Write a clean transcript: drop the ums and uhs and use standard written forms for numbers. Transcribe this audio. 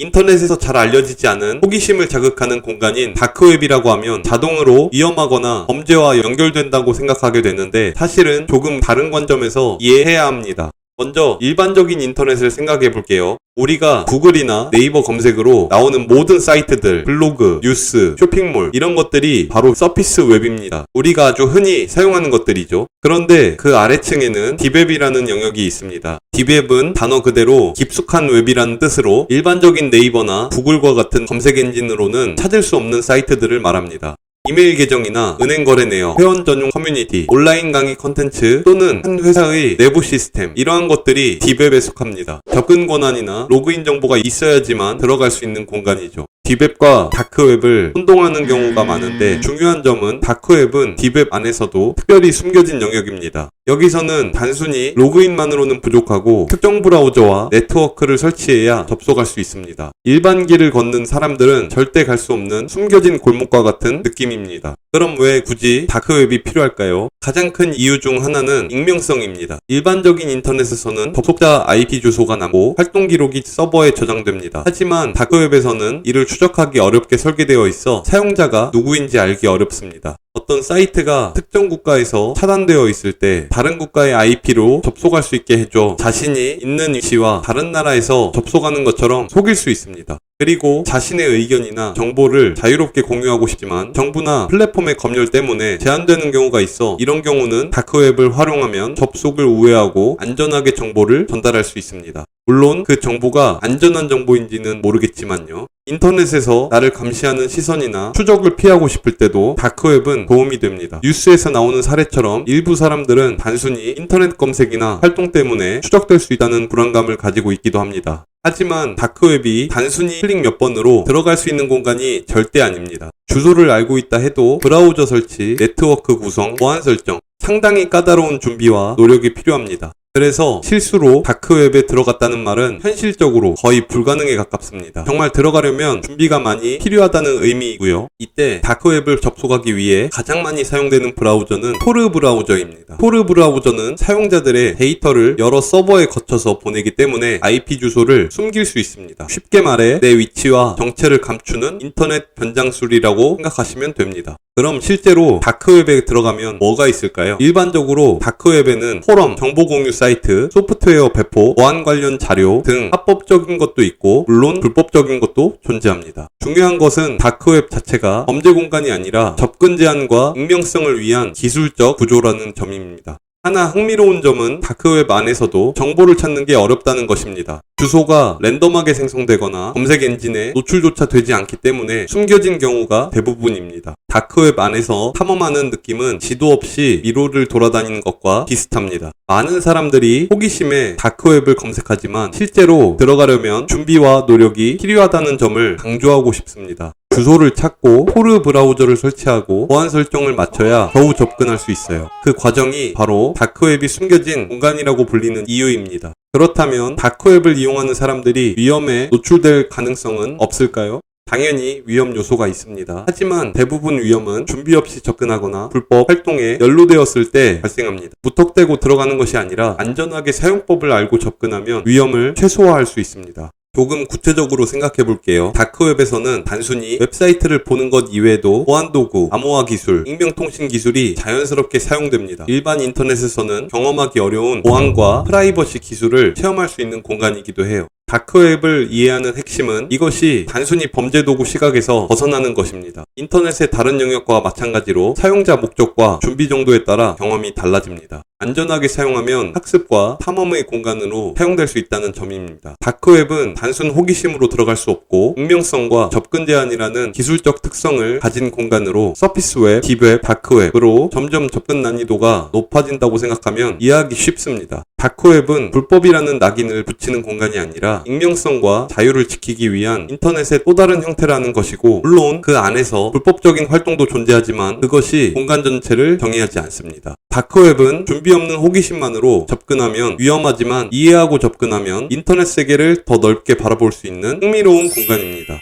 인터넷에서 잘 알려지지 않은 호기심을 자극하는 공간인 다크웹이라고 하면 자동으로 위험하거나 범죄와 연결된다고 생각하게 되는데 사실은 조금 다른 관점에서 이해해야 합니다. 먼저 일반적인 인터넷을 생각해 볼게요. 우리가 구글이나 네이버 검색으로 나오는 모든 사이트들, 블로그, 뉴스, 쇼핑몰 이런 것들이 바로 서피스 웹입니다. 우리가 아주 흔히 사용하는 것들이죠. 그런데 그 아래층에는 딥웹이라는 영역이 있습니다. 딥웹은 단어 그대로 깊숙한 웹이라는 뜻으로 일반적인 네이버나 구글과 같은 검색 엔진으로는 찾을 수 없는 사이트들을 말합니다. 이메일 계정이나 은행 거래 내역, 회원 전용 커뮤니티, 온라인 강의 컨텐츠 또는 한 회사의 내부 시스템 이러한 것들이 딥웹에 속합니다. 접근 권한이나 로그인 정보가 있어야지만 들어갈 수 있는 공간이죠. 딥웹과 다크웹을 혼동하는 경우가 많은데 중요한 점은 다크웹은 딥웹 안에서도 특별히 숨겨진 영역입니다. 여기서는 단순히 로그인만으로는 부족하고 특정 브라우저와 네트워크를 설치해야 접속할 수 있습니다. 일반 길을 걷는 사람들은 절대 갈 수 없는 숨겨진 골목과 같은 느낌입니다. 그럼 왜 굳이 다크웹이 필요할까요? 가장 큰 이유 중 하나는 익명성입니다. 일반적인 인터넷에서는 접속자 IP 주소가 남고 활동 기록이 서버에 저장됩니다. 하지만 다크웹에서는 이를 추적하기 어렵게 설계되어 있어 사용자가 누구인지 알기 어렵습니다. 어떤 사이트가 특정 국가에서 차단되어 있을 때 다른 국가의 IP로 접속할 수 있게 해줘 자신이 있는 위치와 다른 나라에서 접속하는 것처럼 속일 수 있습니다. 그리고 자신의 의견이나 정보를 자유롭게 공유하고 싶지만 정부나 플랫폼의 검열 때문에 제한되는 경우가 있어 이런 경우는 다크웹을 활용하면 접속을 우회하고 안전하게 정보를 전달할 수 있습니다. 물론 그 정보가 안전한 정보인지는 모르겠지만요. 인터넷에서 나를 감시하는 시선이나 추적을 피하고 싶을 때도 다크웹은 도움이 됩니다. 뉴스에서 나오는 사례처럼 일부 사람들은 단순히 인터넷 검색이나 활동 때문에 추적될 수 있다는 불안감을 가지고 있기도 합니다. 하지만 다크웹이 단순히 클릭 몇 번으로 들어갈 수 있는 공간이 절대 아닙니다. 주소를 알고 있다 해도 브라우저 설치, 네트워크 구성, 보안 설정, 상당히 까다로운 준비와 노력이 필요합니다. 그래서 실수로 다크웹에 들어갔다는 말은 현실적으로 거의 불가능에 가깝습니다. 정말 들어가려면 준비가 많이 필요하다는 의미이고요. 이때 다크웹을 접속하기 위해 가장 많이 사용되는 브라우저는 토르 브라우저입니다. 토르 브라우저는 사용자들의 데이터를 여러 서버에 거쳐서 보내기 때문에 IP 주소를 숨길 수 있습니다. 쉽게 말해 내 위치와 정체를 감추는 인터넷 변장술이라고 생각하시면 됩니다. 그럼 실제로 다크웹에 들어가면 뭐가 있을까요? 일반적으로 다크웹에는 포럼, 정보 공유 사이트, 소프트웨어 배포, 보안 관련 자료 등 합법적인 것도 있고 물론 불법적인 것도 존재합니다. 중요한 것은 다크웹 자체가 범죄 공간이 아니라 접근 제한과 익명성을 위한 기술적 구조라는 점입니다. 하나 흥미로운 점은 다크웹 안에서도 정보를 찾는 게 어렵다는 것입니다. 주소가 랜덤하게 생성되거나 검색 엔진에 노출조차 되지 않기 때문에 숨겨진 경우가 대부분입니다. 다크웹 안에서 탐험하는 느낌은 지도 없이 미로를 돌아다니는 것과 비슷합니다. 많은 사람들이 호기심에 다크웹을 검색하지만 실제로 들어가려면 준비와 노력이 필요하다는 점을 강조하고 싶습니다. 주소를 찾고 토르 브라우저를 설치하고 보안 설정을 맞춰야 겨우 접근할 수 있어요. 그 과정이 바로 다크웹이 숨겨진 공간이라고 불리는 이유입니다. 그렇다면 다크웹을 이용하는 사람들이 위험에 노출될 가능성은 없을까요? 당연히 위험 요소가 있습니다. 하지만 대부분 위험은 준비 없이 접근하거나 불법 활동에 연루되었을 때 발생합니다. 무턱대고 들어가는 것이 아니라 안전하게 사용법을 알고 접근하면 위험을 최소화할 수 있습니다. 조금 구체적으로 생각해 볼게요. 다크웹에서는 단순히 웹사이트를 보는 것 이외에도 보안 도구, 암호화 기술, 익명통신 기술이 자연스럽게 사용됩니다. 일반 인터넷에서는 경험하기 어려운 보안과 프라이버시 기술을 체험할 수 있는 공간이기도 해요. 다크웹을 이해하는 핵심은 이것이 단순히 범죄 도구 시각에서 벗어나는 것입니다. 인터넷의 다른 영역과 마찬가지로 사용자 목적과 준비 정도에 따라 경험이 달라집니다. 안전하게 사용하면 학습과 탐험의 공간으로 사용될 수 있다는 점입니다. 다크웹은 단순 호기심으로 들어갈 수 없고 익명성과 접근 제한이라는 기술적 특성을 가진 공간으로 서피스웹, 딥웹, 다크웹으로 점점 접근 난이도가 높아진다고 생각하면 이해하기 쉽습니다. 다크웹은 불법이라는 낙인을 붙이는 공간이 아니라 익명성과 자유를 지키기 위한 인터넷의 또 다른 형태라는 것이고 물론 그 안에서 불법적인 활동도 존재하지만 그것이 공간 전체를 정의하지 않습니다. 다크웹은 준비 없는 호기심만으로 접근하면 위험하지만 이해하고 접근하면 인터넷 세계를 더 넓게 바라볼 수 있는 흥미로운 공간입니다.